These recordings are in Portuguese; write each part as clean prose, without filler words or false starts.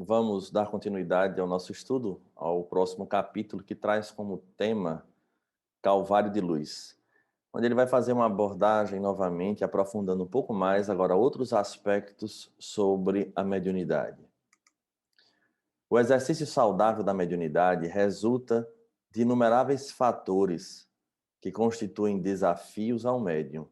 Vamos dar continuidade ao nosso estudo, ao próximo capítulo que traz como tema Calvário de Luz, onde ele vai fazer uma abordagem novamente, aprofundando um pouco mais agora outros aspectos sobre a mediunidade. O exercício saudável da mediunidade resulta de inumeráveis fatores que constituem desafios ao médium,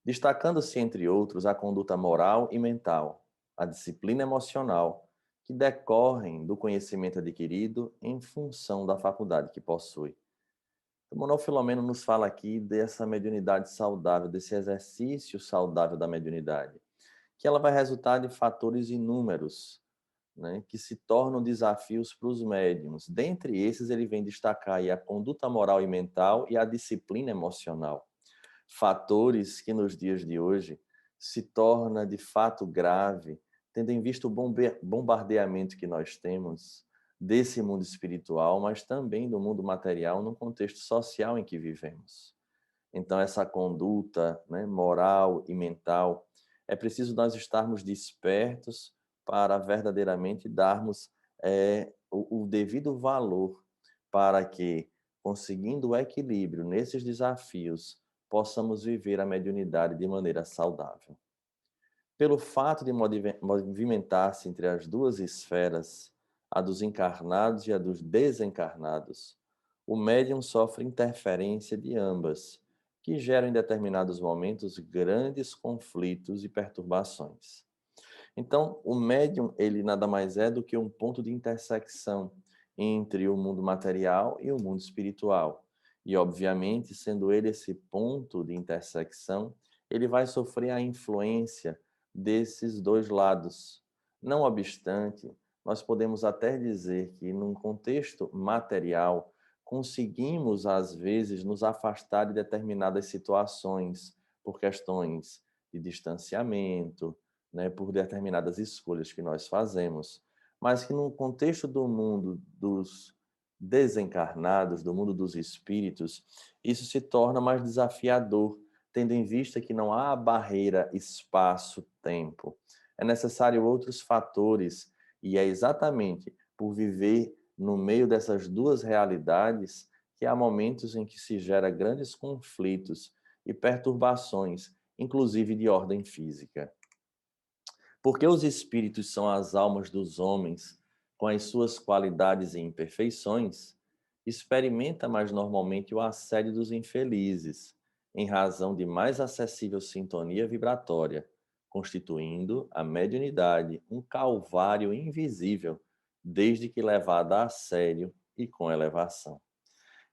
destacando-se, entre outros, a conduta moral e mental, a disciplina emocional, que decorrem do conhecimento adquirido em função da faculdade que possui. O Manuel Filomeno nos fala aqui dessa mediunidade saudável, desse exercício saudável da mediunidade, que ela vai resultar de fatores inúmeros, né, que se tornam desafios para os médiums. Dentre esses, ele vem destacar aí a conduta moral e mental e a disciplina emocional. Fatores que nos dias de hoje se torna de fato grave, tendo em vista o bombardeamento que nós temos desse mundo espiritual, mas também do mundo material no contexto social em que vivemos. Então, essa conduta, né, moral e mental, é preciso nós estarmos despertos para verdadeiramente darmos o devido valor para que, conseguindo o equilíbrio nesses desafios, possamos viver a mediunidade de maneira saudável. Pelo fato de movimentar-se entre as duas esferas, a dos encarnados e a dos desencarnados, o médium sofre interferência de ambas, que geram em determinados momentos grandes conflitos e perturbações. Então, o médium, ele nada mais é do que um ponto de intersecção entre o mundo material e o mundo espiritual. E, obviamente, sendo ele esse ponto de intersecção, ele vai sofrer a influência desses dois lados. Não obstante, nós podemos até dizer que, num contexto material, conseguimos, às vezes, nos afastar de determinadas situações por questões de distanciamento, né, por determinadas escolhas que nós fazemos, mas que no contexto do mundo dos desencarnados, do mundo dos espíritos, isso se torna mais desafiador, tendo em vista que não há barreira espaço-tempo. É necessário outros fatores, e é exatamente por viver no meio dessas duas realidades que há momentos em que se gera grandes conflitos e perturbações, inclusive de ordem física. Porque os espíritos são as almas dos homens, com as suas qualidades e imperfeições, experimenta mais normalmente o assédio dos infelizes, em razão de mais acessível sintonia vibratória, constituindo a mediunidade um calvário invisível, desde que levada a sério e com elevação.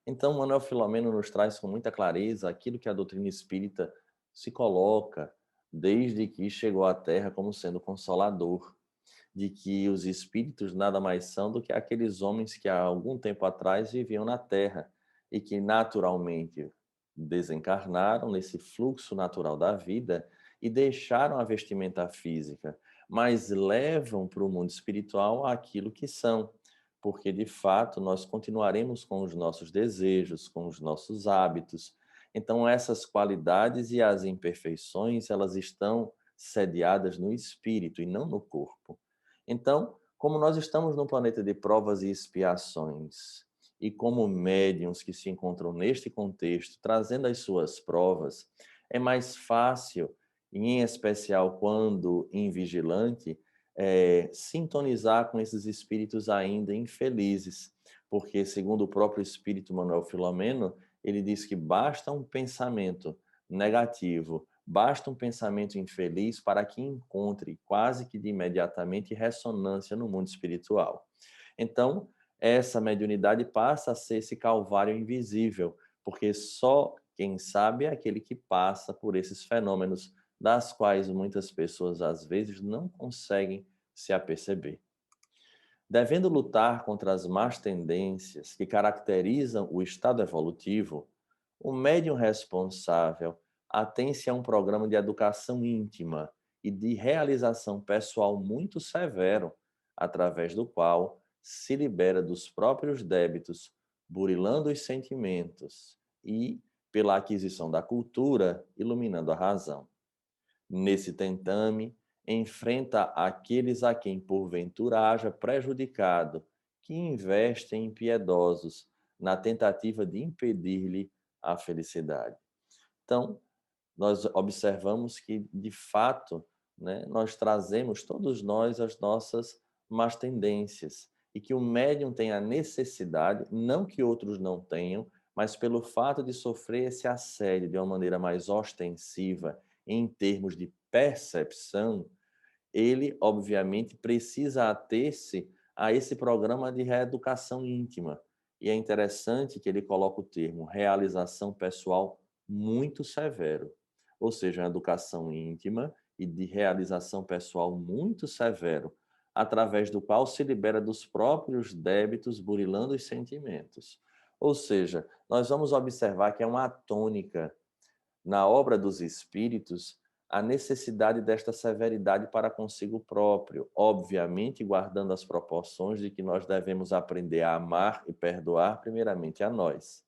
Então, Manuel Filomeno nos traz com muita clareza aquilo que a doutrina espírita se coloca desde que chegou à Terra como sendo consolador, de que os espíritos nada mais são do que aqueles homens que há algum tempo atrás viviam na Terra e que naturalmente desencarnaram nesse fluxo natural da vida e deixaram a vestimenta física, mas levam para o mundo espiritual aquilo que são, porque de fato nós continuaremos com os nossos desejos, com os nossos hábitos. Então essas qualidades e as imperfeições, elas estão sediadas no espírito e não no corpo. Então, como nós estamos num planeta de provas e expiações, e como médiums que se encontram neste contexto, trazendo as suas provas, é mais fácil, e em especial quando invigilante, sintonizar com esses espíritos ainda infelizes, porque, segundo o próprio espírito Manuel Filomeno, ele diz que basta um pensamento negativo, basta um pensamento infeliz para que encontre quase que de imediatamente ressonância no mundo espiritual. Então, essa mediunidade passa a ser esse calvário invisível, porque só quem sabe é aquele que passa por esses fenômenos das quais muitas pessoas às vezes não conseguem se aperceber. Devendo lutar contra as más tendências que caracterizam o estado evolutivo, o médium responsável atém-se a um programa de educação íntima e de realização pessoal muito severo, através do qual se libera dos próprios débitos, burilando os sentimentos e, pela aquisição da cultura, iluminando a razão. Nesse tentame, enfrenta aqueles a quem porventura haja prejudicado, que investem em piedosos, na tentativa de impedir-lhe a felicidade. Então, nós observamos que, de fato, né, nós trazemos, todos nós, as nossas más tendências, e que o médium tem a necessidade, não que outros não tenham, mas pelo fato de sofrer esse assédio de uma maneira mais ostensiva, em termos de percepção, ele, obviamente, precisa ater-se a esse programa de reeducação íntima. E é interessante que ele coloca o termo realização pessoal muito severo, ou seja, uma educação íntima e de realização pessoal muito severo, através do qual se libera dos próprios débitos, burilando os sentimentos. Ou seja, nós vamos observar que é uma tônica na obra dos espíritos a necessidade desta severidade para consigo próprio, obviamente guardando as proporções de que nós devemos aprender a amar e perdoar primeiramente a nós.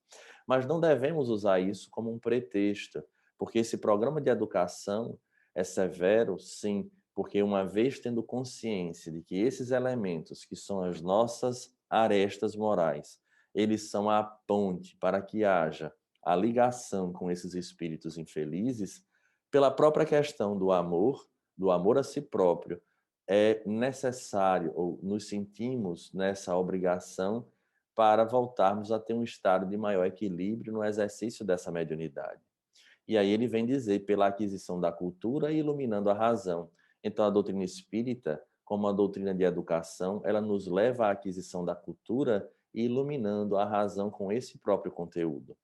Mas não devemos usar isso como um pretexto, porque esse programa de educação é severo, sim, porque uma vez tendo consciência de que esses elementos, que são as nossas arestas morais, eles são a ponte para que haja a ligação com esses espíritos infelizes, pela própria questão do amor a si próprio, é necessário, ou nos sentimos nessa obrigação para voltarmos a ter um estado de maior equilíbrio no exercício dessa mediunidade. E aí ele vem dizer, pela aquisição da cultura e iluminando a razão. Então, a doutrina espírita, como a doutrina de educação, ela nos leva à aquisição da cultura e iluminando a razão com esse próprio conteúdo.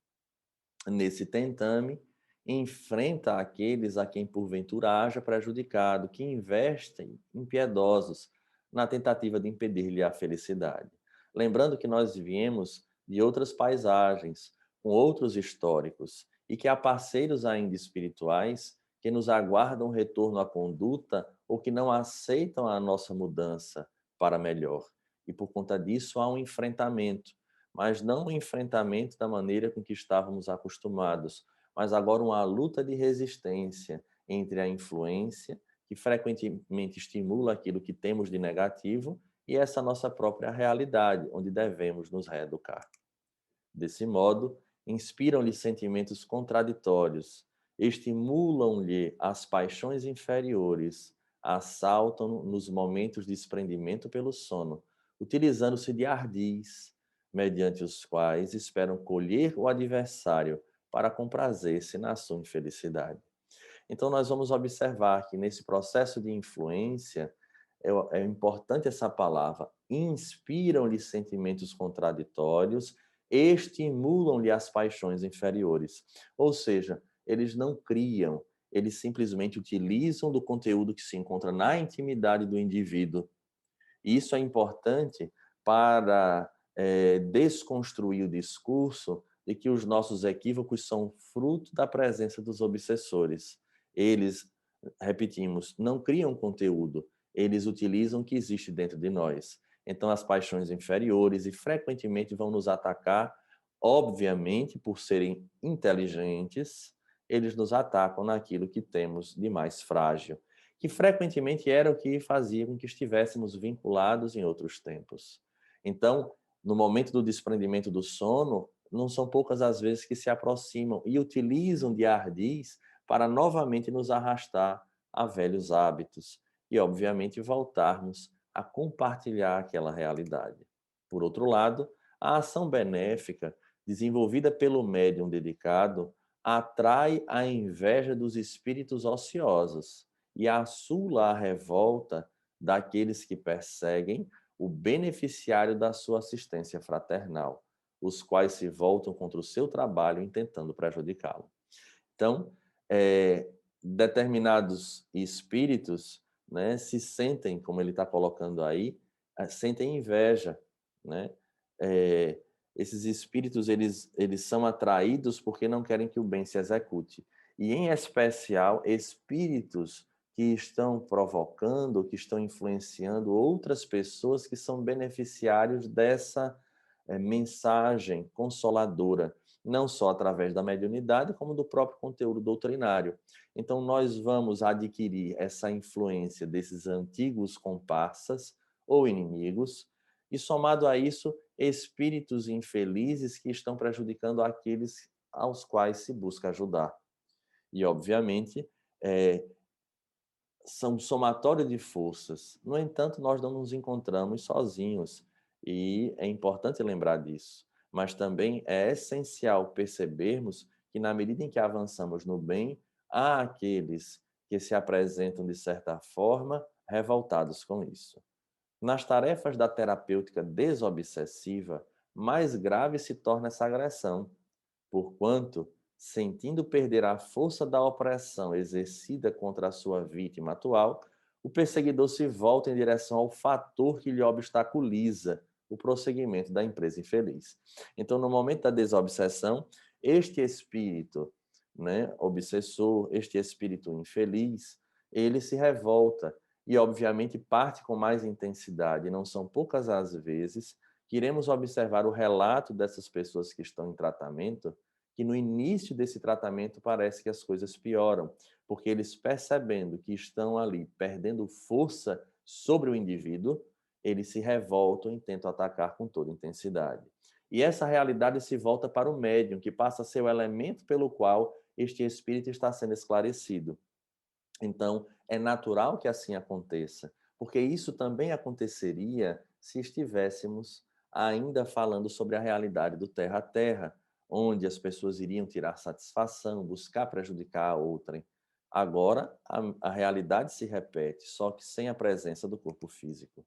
Nesse tentame, enfrenta aqueles a quem porventura haja prejudicado, que investem impiedosos na tentativa de impedir-lhe a felicidade. Lembrando que nós viemos de outras paisagens, com outros históricos, e que há parceiros ainda espirituais que nos aguardam retorno à conduta ou que não aceitam a nossa mudança para melhor. E por conta disso há um enfrentamento, mas não um enfrentamento da maneira com que estávamos acostumados, mas agora uma luta de resistência entre a influência, que frequentemente estimula aquilo que temos de negativo, e essa nossa própria realidade, onde devemos nos reeducar. Desse modo, inspiram-lhe sentimentos contraditórios, estimulam-lhe as paixões inferiores, assaltam-no nos momentos de desprendimento pelo sono, utilizando-se de ardis, mediante os quais esperam colher o adversário para comprazer-se na sua infelicidade. Então, nós vamos observar que nesse processo de influência, é importante essa palavra, inspiram-lhe sentimentos contraditórios, estimulam-lhe as paixões inferiores. Ou seja, eles não criam, eles simplesmente utilizam do conteúdo que se encontra na intimidade do indivíduo. E isso é importante para desconstruir o discurso de que os nossos equívocos são fruto da presença dos obsessores. Eles, repetimos, não criam conteúdo, eles utilizam o que existe dentro de nós. Então, as paixões inferiores e frequentemente vão nos atacar, obviamente, por serem inteligentes, eles nos atacam naquilo que temos de mais frágil, que frequentemente era o que fazia com que estivéssemos vinculados em outros tempos. Então, no momento do desprendimento do sono, não são poucas as vezes que se aproximam e utilizam de ardis para novamente nos arrastar a velhos hábitos e, obviamente, voltarmos a compartilhar aquela realidade. Por outro lado, a ação benéfica, desenvolvida pelo médium dedicado, atrai a inveja dos espíritos ociosos e assula a revolta daqueles que perseguem o beneficiário da sua assistência fraternal, os quais se voltam contra o seu trabalho intentando prejudicá-lo. Então, determinados espíritos, né, se sentem, como ele está colocando aí, sentem inveja, né? Esses espíritos, eles são atraídos porque não querem que o bem se execute. E, em especial, espíritos que estão provocando, que estão influenciando outras pessoas que são beneficiários dessa mensagem consoladora. não só através da mediunidade, como do próprio conteúdo doutrinário. Então, nós vamos adquirir essa influência desses antigos comparsas ou inimigos, e somado a isso, espíritos infelizes que estão prejudicando aqueles aos quais se busca ajudar. E, obviamente, eh, são um somatório de forças. No entanto, nós não nos encontramos sozinhos, e é importante lembrar disso. Mas também é essencial percebermos que, na medida em que avançamos no bem, há aqueles que se apresentam, de certa forma, revoltados com isso. Nas tarefas da terapêutica desobsessiva, mais grave se torna essa agressão, porquanto, sentindo perder a força da opressão exercida contra a sua vítima atual, o perseguidor se volta em direção ao fator que lhe obstaculiza o prosseguimento da empresa infeliz. Então, no momento da desobsessão, este espírito, né, obsessor, este espírito infeliz, ele se revolta e, obviamente, parte com mais intensidade. Não são poucas as vezes que iremos observar o relato dessas pessoas que estão em tratamento, que no início desse tratamento parece que as coisas pioram, porque eles, percebendo que estão ali perdendo força sobre o indivíduo, eles se revoltam e tentam atacar com toda intensidade. E essa realidade se volta para o médium, que passa a ser o elemento pelo qual este espírito está sendo esclarecido. Então, é natural que assim aconteça, porque isso também aconteceria se estivéssemos ainda falando sobre a realidade do terra a terra, onde as pessoas iriam tirar satisfação, buscar prejudicar a outrem. Agora, a realidade se repete, só que sem a presença do corpo físico.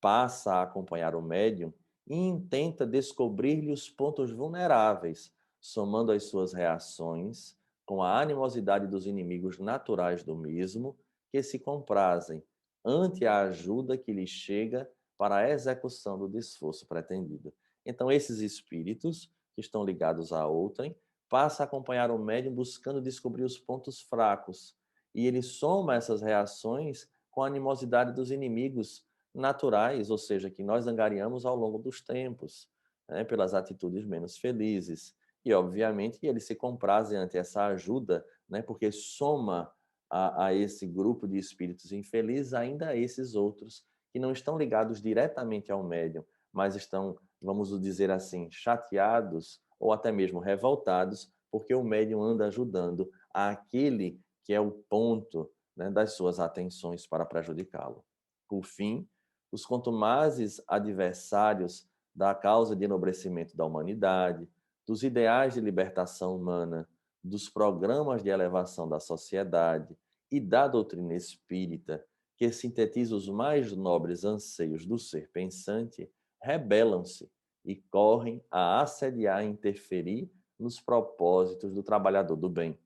Passa a acompanhar o médium e intenta descobrir-lhe os pontos vulneráveis, somando as suas reações com a animosidade dos inimigos naturais do mesmo, que se comprazem ante a ajuda que lhe chega para a execução do desforço pretendido. Então, esses espíritos que estão ligados a outrem passam a acompanhar o médium buscando descobrir os pontos fracos, e ele soma essas reações com a animosidade dos inimigos naturais, ou seja, que nós angariamos ao longo dos tempos, né, pelas atitudes menos felizes. E, obviamente, eles se comprazem ante essa ajuda, né, porque soma a esse grupo de espíritos infelizes ainda esses outros que não estão ligados diretamente ao médium, mas estão, vamos dizer assim, chateados ou até mesmo revoltados, porque o médium anda ajudando aquele que é o ponto, né, das suas atenções para prejudicá-lo. Por fim, os contumazes adversários da causa de enobrecimento da humanidade, dos ideais de libertação humana, dos programas de elevação da sociedade e da doutrina espírita, que sintetiza os mais nobres anseios do ser pensante, rebelam-se e correm a assediar e interferir nos propósitos do trabalhador do bem,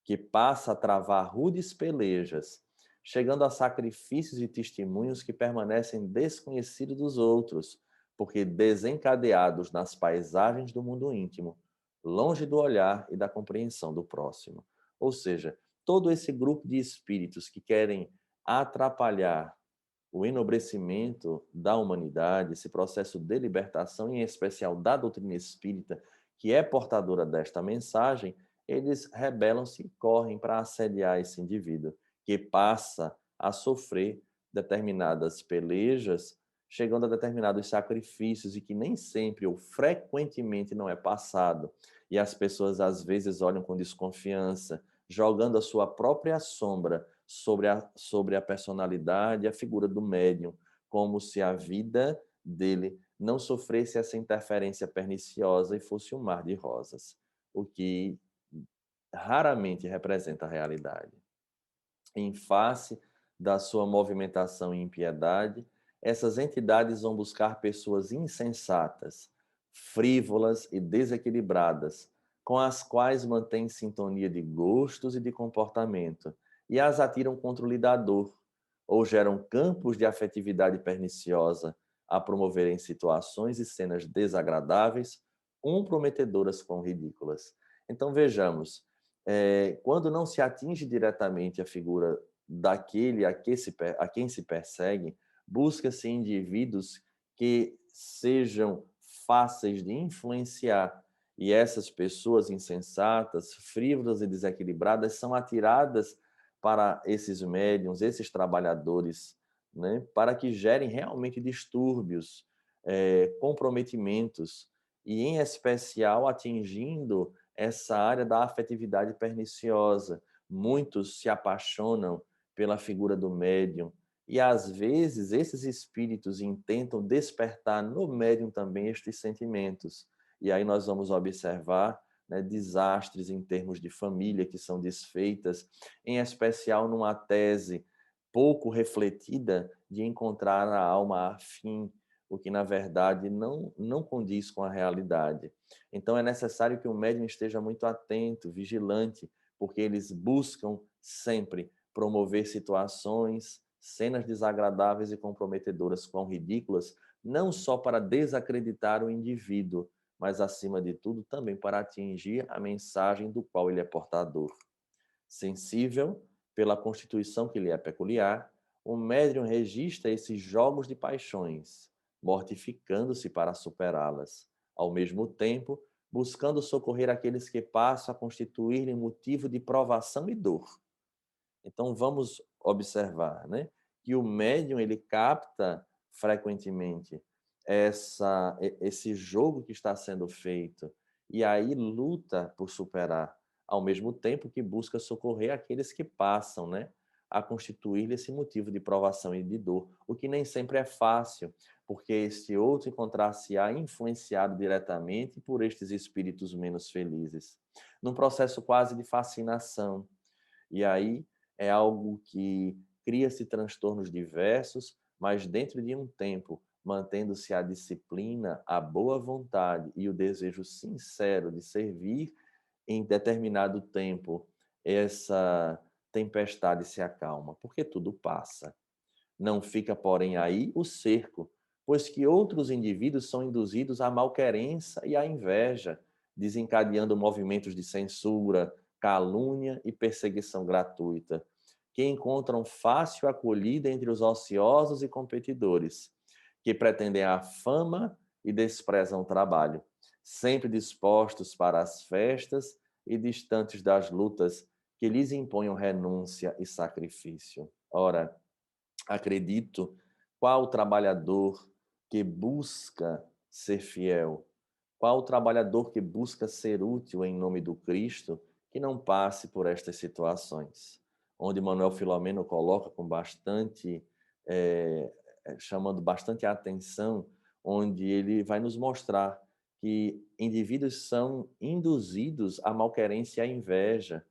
que passa a travar rudes pelejas, chegando a sacrifícios e testemunhos que permanecem desconhecidos dos outros, porque desencadeados nas paisagens do mundo íntimo, longe do olhar e da compreensão do próximo. Ou seja, todo esse grupo de espíritos que querem atrapalhar o enobrecimento da humanidade, esse processo de libertação, em especial da doutrina espírita, que é portadora desta mensagem, eles rebelam-se e correm para assediar esse indivíduo, que passa a sofrer determinadas pelejas, chegando a determinados sacrifícios e que nem sempre ou frequentemente não é passado. E as pessoas às vezes olham com desconfiança, jogando a sua própria sombra sobre a personalidade e a figura do médium, como se a vida dele não sofresse essa interferência perniciosa e fosse um mar de rosas, o que raramente representa a realidade. Em face da sua movimentação e impiedade, essas entidades vão buscar pessoas insensatas, frívolas e desequilibradas, com as quais mantêm sintonia de gostos e de comportamento, e as atiram contra o lidador, ou geram campos de afetividade perniciosa a promoverem situações e cenas desagradáveis, comprometedoras com ridículas. Então vejamos, quando não se atinge diretamente a figura daquele a quem se persegue, busca-se indivíduos que sejam fáceis de influenciar E essas pessoas insensatas, frívolas e desequilibradas são atiradas para esses médiuns, esses trabalhadores, né, para que gerem realmente distúrbios, comprometimentos, e em especial atingindo essa área da afetividade perniciosa. Muitos se apaixonam pela figura do médium, e às vezes esses espíritos intentam despertar no médium também estes sentimentos. E aí nós vamos observar, né, desastres em termos de família que são desfeitas, em especial numa tese pouco refletida de encontrar a alma afim, o que na verdade não condiz com a realidade. Então é necessário que o médium esteja muito atento, vigilante, porque eles buscam sempre promover situações, cenas desagradáveis e comprometedoras, quão ridículas, não só para desacreditar o indivíduo, mas acima de tudo também para atingir a mensagem do qual ele é portador. Sensível pela constituição que lhe é peculiar, o médium registra esses jogos de paixões, mortificando-se para superá-las, ao mesmo tempo buscando socorrer aqueles que passam a constituir-lhe motivo de provação e dor. Então vamos observar, né, que o médium ele capta frequentemente esse jogo que está sendo feito e aí luta por superar, ao mesmo tempo que busca socorrer aqueles que passam, né, a constituir esse motivo de provação e de dor, o que nem sempre é fácil, porque este outro encontrar-se-á influenciado diretamente por estes espíritos menos felizes, num processo quase de fascinação. E aí é algo que cria-se transtornos diversos, mas dentro de um tempo, mantendo-se a disciplina, a boa vontade e o desejo sincero de servir, em determinado tempo essa tempestade se acalma, porque tudo passa. Não fica, porém, aí o cerco, pois que outros indivíduos são induzidos à malquerença e à inveja, desencadeando movimentos de censura, calúnia e perseguição gratuita, que encontram fácil acolhida entre os ociosos e competidores, que pretendem a fama e desprezam o trabalho, sempre dispostos para as festas e distantes das lutas que lhes imponham renúncia e sacrifício. Ora, acredito, qual trabalhador que busca ser fiel? Qual trabalhador que busca ser útil em nome do Cristo que não passe por estas situações? Onde Manuel Filomeno coloca com bastante, eh, chamando bastante a atenção, onde ele vai nos mostrar que indivíduos são induzidos à malquerência e à inveja.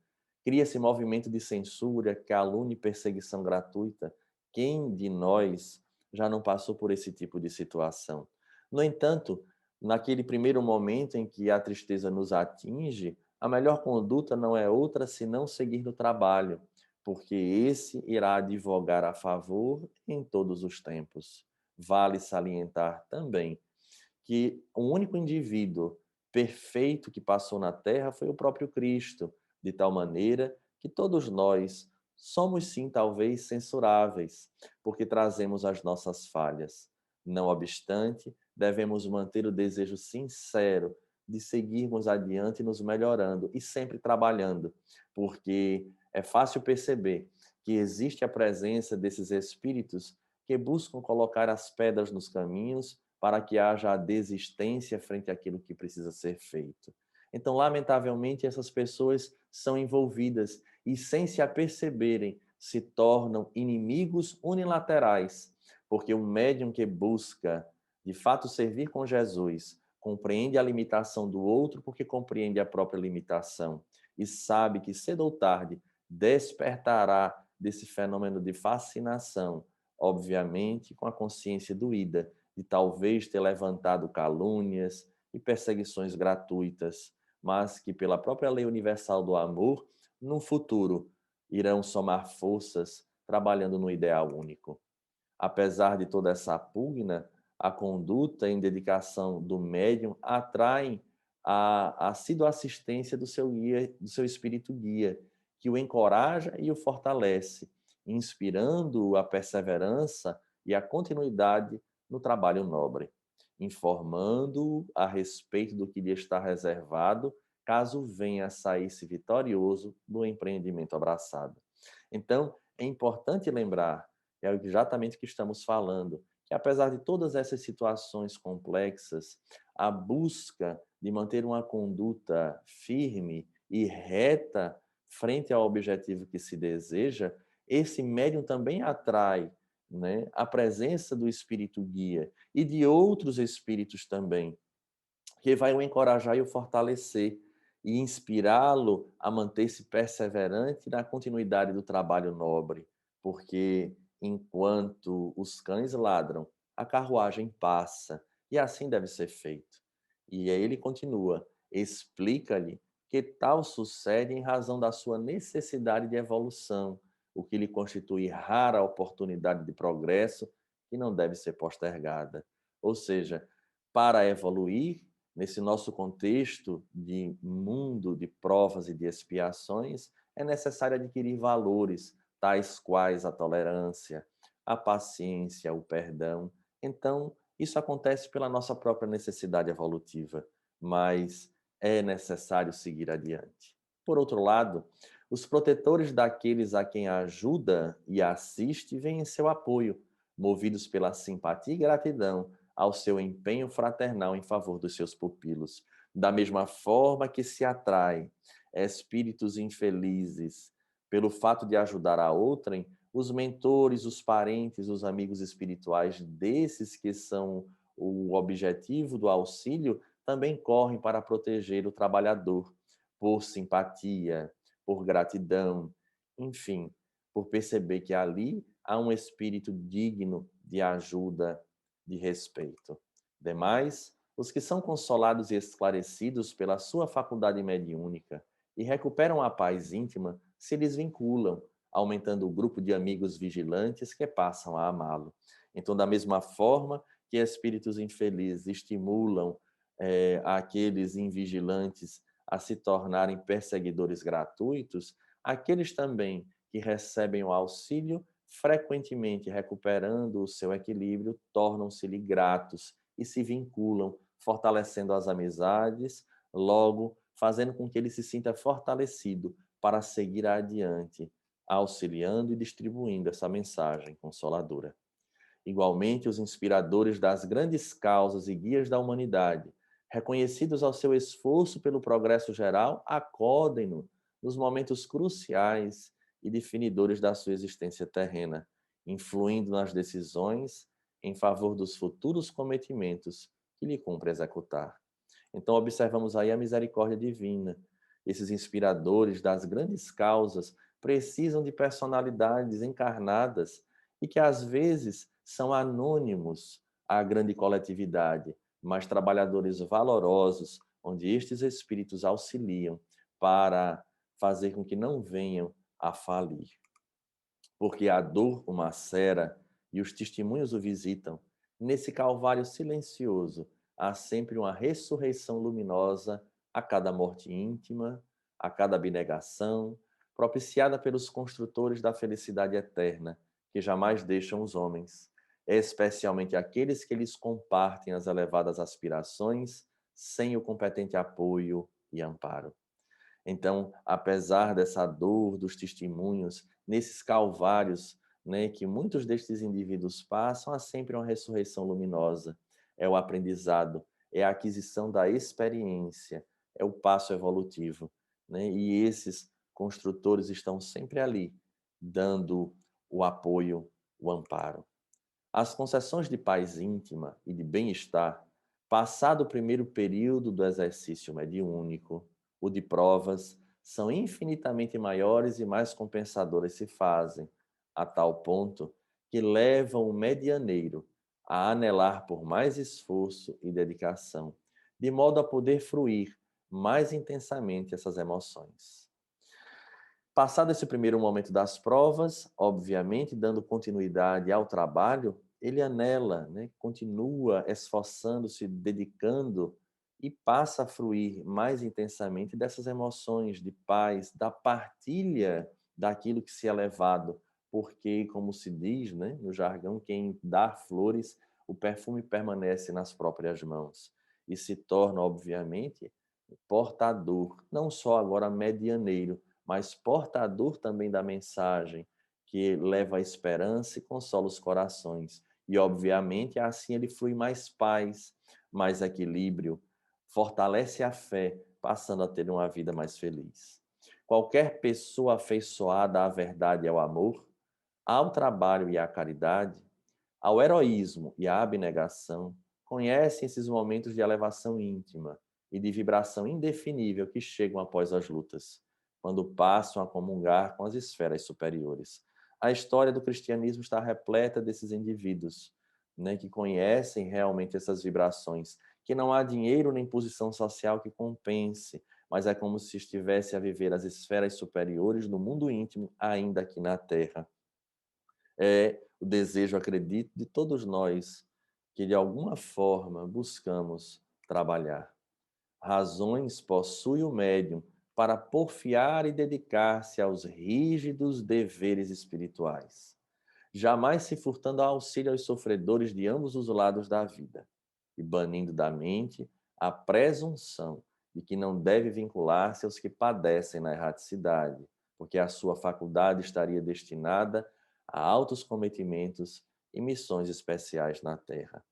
Cria-se movimento de censura, calúnia e perseguição gratuita. Quem de nós já não passou por esse tipo de situação? No entanto, naquele primeiro momento em que a tristeza nos atinge, a melhor conduta não é outra senão seguir no trabalho, porque esse irá advogar a favor em todos os tempos. Vale salientar também que o único indivíduo perfeito que passou na Terra foi o próprio Cristo, de tal maneira que todos nós somos sim talvez censuráveis, porque trazemos as nossas falhas. Não obstante, devemos manter o desejo sincero de seguirmos adiante nos melhorando e sempre trabalhando, porque é fácil perceber que existe a presença desses espíritos que buscam colocar as pedras nos caminhos para que haja a desistência frente àquilo que precisa ser feito. Então, lamentavelmente, essas pessoas são envolvidas e, sem se aperceberem, se tornam inimigos unilaterais, porque o médium que busca, de fato, servir com Jesus, compreende a limitação do outro porque compreende a própria limitação e sabe que cedo ou tarde despertará desse fenômeno de fascinação, obviamente com a consciência doída de talvez ter levantado calúnias e perseguições gratuitas, mas que pela própria lei universal do amor, no futuro, irão somar forças trabalhando no ideal único. Apesar de toda essa pugna, a conduta em dedicação do médium atrai a assídua assistência do seu guia, do seu espírito guia, que o encoraja e o fortalece, inspirando a perseverança e a continuidade no trabalho nobre. informando a respeito do que lhe está reservado, caso venha a sair-se vitorioso do empreendimento abraçado. Então, é importante lembrar, é exatamente o que estamos falando, que apesar de todas essas situações complexas, a busca de manter uma conduta firme e reta frente ao objetivo que se deseja, esse médium também atrai, né, a presença do espírito guia e de outros espíritos também, que vai o encorajar e o fortalecer e inspirá-lo a manter-se perseverante na continuidade do trabalho nobre, porque enquanto os cães ladram, a carruagem passa, e assim deve ser feito. E aí ele continua: explica-lhe que tal sucede em razão da sua necessidade de evolução, o que lhe constitui rara oportunidade de progresso que não deve ser postergada. Ou seja, para evoluir, nesse nosso contexto de mundo de provas e de expiações, é necessário adquirir valores, tais quais a tolerância, a paciência, o perdão. Então, isso acontece pela nossa própria necessidade evolutiva, mas é necessário seguir adiante. Por outro lado, os protetores daqueles a quem ajuda e assiste vêm em seu apoio, movidos pela simpatia e gratidão ao seu empenho fraternal em favor dos seus pupilos. Da mesma forma que se atrai espíritos infelizes pelo fato de ajudar a outrem, os mentores, os parentes, os amigos espirituais desses que são o objetivo do auxílio também correm para proteger o trabalhador, por simpatia, por gratidão, enfim, por perceber que ali há um espírito digno de ajuda, de respeito. Demais, os que são consolados e esclarecidos pela sua faculdade mediúnica e recuperam a paz íntima se lhes vinculam, aumentando o grupo de amigos vigilantes que passam a amá-lo. Então, da mesma forma que espíritos infelizes estimulam aqueles invigilantes a se tornarem perseguidores gratuitos, aqueles também que recebem o auxílio, frequentemente recuperando o seu equilíbrio, tornam-se-lhe gratos e se vinculam, fortalecendo as amizades, logo fazendo com que ele se sinta fortalecido para seguir adiante, auxiliando e distribuindo essa mensagem consoladora. Igualmente, os inspiradores das grandes causas e guias da humanidade, reconhecidos ao seu esforço pelo progresso geral, acodem-no nos momentos cruciais e definidores da sua existência terrena, influindo nas decisões em favor dos futuros cometimentos que lhe cumpre executar. Então, observamos aí a misericórdia divina. Esses inspiradores das grandes causas precisam de personalidades encarnadas e que, às vezes, são anônimos à grande coletividade, mas trabalhadores valorosos, onde estes espíritos auxiliam para fazer com que não venham a falir. Porque a dor o macera e os testemunhos o visitam. Nesse calvário silencioso, há sempre uma ressurreição luminosa a cada morte íntima, a cada abnegação, propiciada pelos construtores da felicidade eterna, que jamais deixam os homens, especialmente aqueles que lhes compartem as elevadas aspirações, sem o competente apoio e amparo. Então, apesar dessa dor dos testemunhos, nesses calvários, né, que muitos destes indivíduos passam, há sempre uma ressurreição luminosa. É o aprendizado, é a aquisição da experiência, é o passo evolutivo, né? E esses construtores estão sempre ali, dando o apoio, o amparo. As concessões de paz íntima e de bem-estar, passado o primeiro período do exercício mediúnico, o de provas, são infinitamente maiores e mais compensadoras se fazem, a tal ponto que levam o medianeiro a anelar por mais esforço e dedicação, de modo a poder fruir mais intensamente essas emoções. Passado esse primeiro momento das provas, obviamente, dando continuidade ao trabalho, ele anela, né, continua esforçando-se, dedicando e passa a fruir mais intensamente dessas emoções de paz, da partilha daquilo que se é levado, porque, como se diz, né, no jargão, quem dá flores o perfume permanece nas próprias mãos e se torna, obviamente, portador, não só agora medianeiro, mas portador também da mensagem que leva a esperança e consola os corações. E, obviamente, assim ele flui mais paz, mais equilíbrio, fortalece a fé, passando a ter uma vida mais feliz. Qualquer pessoa afeiçoada à verdade e ao amor, ao trabalho e à caridade, ao heroísmo e à abnegação, conhecem esses momentos de elevação íntima e de vibração indefinível que chegam após as lutas, quando passam a comungar com as esferas superiores. A história do cristianismo está repleta desses indivíduos, né, que conhecem realmente essas vibrações, que não há dinheiro nem posição social que compense, mas é como se estivesse a viver as esferas superiores do mundo íntimo ainda aqui na Terra. É o desejo, acredito, de todos nós que de alguma forma buscamos trabalhar. Razões possui o médium para porfiar e dedicar-se aos rígidos deveres espirituais, jamais se furtando ao auxílio aos sofredores de ambos os lados da vida, e banindo da mente a presunção de que não deve vincular-se aos que padecem na erraticidade, porque a sua faculdade estaria destinada a altos cometimentos e missões especiais na Terra.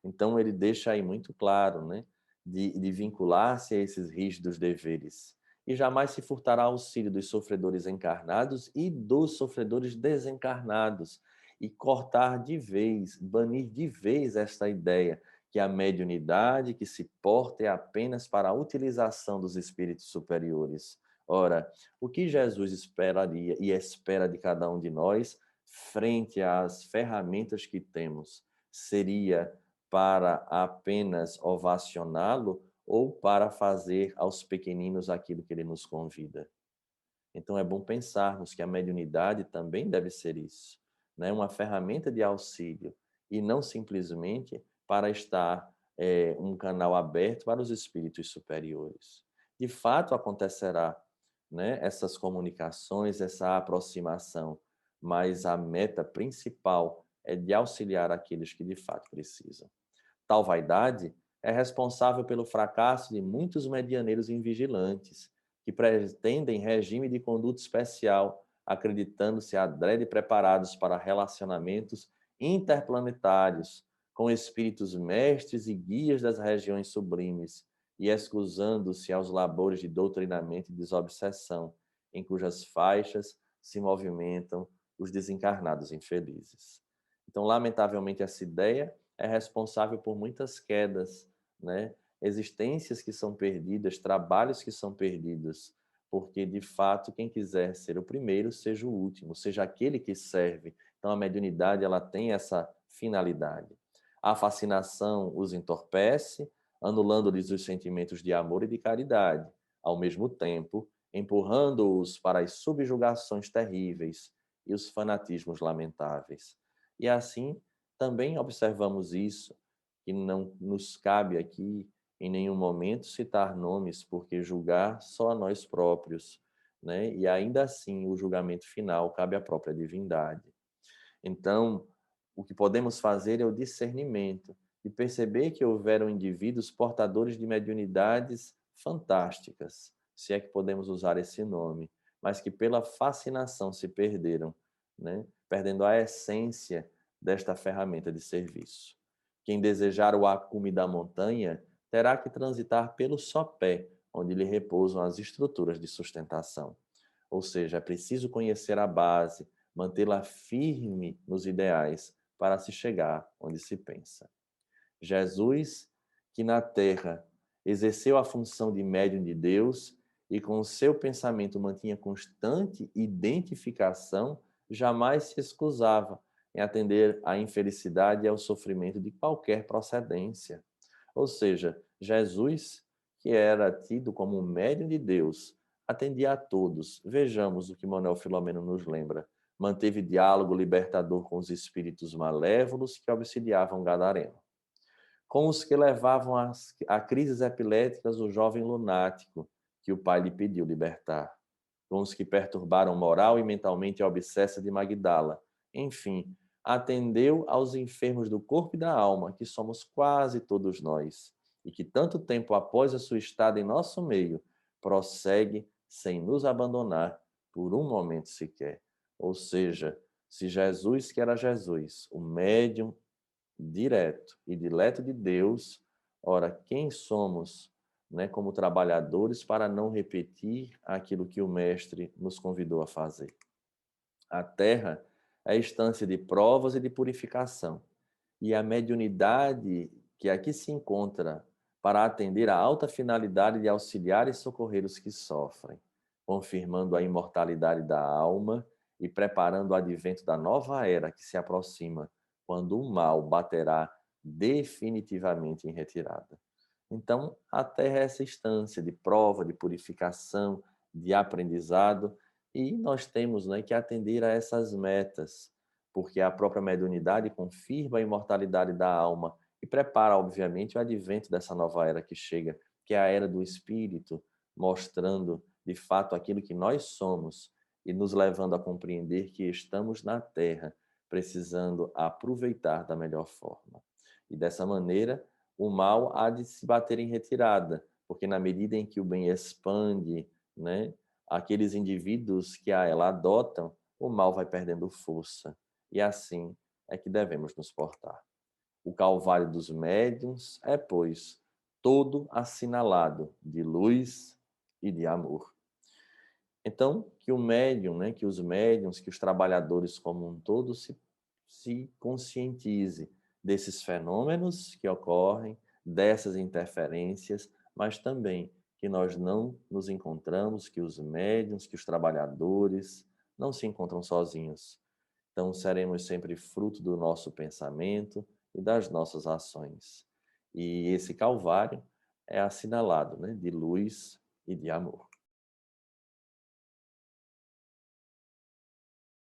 Então ele deixa aí muito claro, né, de vincular-se a esses rígidos deveres. E jamais se furtará auxílio dos sofredores encarnados e dos sofredores desencarnados. E cortar de vez, banir de vez esta ideia que a mediunidade que se porta é apenas para a utilização dos espíritos superiores. Ora, o que Jesus esperaria e espera de cada um de nós, frente às ferramentas que temos, seria para apenas ovacioná-lo ou para fazer aos pequeninos aquilo que ele nos convida. Então é bom pensarmos que a mediunidade também deve ser isso, né? Uma ferramenta de auxílio e não simplesmente para estar um canal aberto para os espíritos superiores. De fato acontecerá, né, essas comunicações, essa aproximação, mas a meta principal é de auxiliar aqueles que de fato precisam. Tal vaidade é responsável pelo fracasso de muitos medianeiros invigilantes, que pretendem regime de conduta especial, acreditando-se adrede preparados para relacionamentos interplanetários com espíritos mestres e guias das regiões sublimes, e excusando-se aos labores de doutrinamento e desobsessão, em cujas faixas se movimentam os desencarnados infelizes. Então, lamentavelmente, essa ideia é responsável por muitas quedas, né? Existências que são perdidas, trabalhos que são perdidos, porque de fato quem quiser ser o primeiro seja o último, seja aquele que serve. Então a mediunidade ela tem essa finalidade. A fascinação os entorpece, anulando-lhes os sentimentos de amor e de caridade, ao mesmo tempo empurrando-os para as subjugações terríveis e os fanatismos lamentáveis. E assim também observamos isso, que não nos cabe aqui em nenhum momento citar nomes, porque julgar só a nós próprios, né? E ainda assim o julgamento final cabe à própria divindade. Então, o que podemos fazer é o discernimento e perceber que houveram indivíduos portadores de mediunidades fantásticas, se é que podemos usar esse nome, mas que pela fascinação se perderam, né? Perdendo a essência desta ferramenta de serviço. Quem desejar o acume da montanha terá que transitar pelo sopé, onde lhe repousam as estruturas de sustentação. Ou seja, é preciso conhecer a base, mantê-la firme nos ideais para se chegar onde se pensa. Jesus, que na terra exerceu a função de médium de Deus e com o seu pensamento mantinha constante identificação, jamais se excusava em atender à infelicidade e ao sofrimento de qualquer procedência. Ou seja, Jesus, que era tido como um médium de Deus, atendia a todos. Vejamos o que Manuel Filomeno nos lembra. Manteve diálogo libertador com os espíritos malévolos que auxiliavam Gadareno, com os que levavam a crises epiléticas o jovem lunático, que o pai lhe pediu libertar, com os que perturbaram moral e mentalmente a obsessa de Magdala, enfim, atendeu aos enfermos do corpo e da alma, que somos quase todos nós, e que tanto tempo após a sua estada em nosso meio, prossegue sem nos abandonar por um momento sequer. Ou seja, se Jesus, que era Jesus, o médium direto e dileto de Deus, ora, quem somos, né, como trabalhadores para não repetir aquilo que o mestre nos convidou a fazer? A terra é a instância de provas e de purificação, e a mediunidade que aqui se encontra para atender à alta finalidade de auxiliar e socorrer os que sofrem, confirmando a imortalidade da alma e preparando o advento da nova era que se aproxima, quando o mal baterá definitivamente em retirada. Então, a Terra é essa instância de prova, de purificação, de aprendizado, e nós temos, né, que atender a essas metas, porque a própria mediunidade confirma a imortalidade da alma e prepara, obviamente, o advento dessa nova era que chega, que é a era do Espírito, mostrando de fato aquilo que nós somos e nos levando a compreender que estamos na Terra, precisando aproveitar da melhor forma. E dessa maneira, o mal há de se bater em retirada, porque na medida em que o bem expande, né, aqueles indivíduos que a ela adotam, o mal vai perdendo força. E assim é que devemos nos portar. O Calvário dos médiuns é, pois, todo assinalado de luz e de amor. Então, que o médium, né, que os médiuns, que os trabalhadores como um todo se conscientize desses fenômenos que ocorrem, dessas interferências, mas também que nós não nos encontramos, que os médiuns, que os trabalhadores não se encontram sozinhos. Então, seremos sempre fruto do nosso pensamento e das nossas ações. E esse Calvário é assinalado, né, de luz e de amor.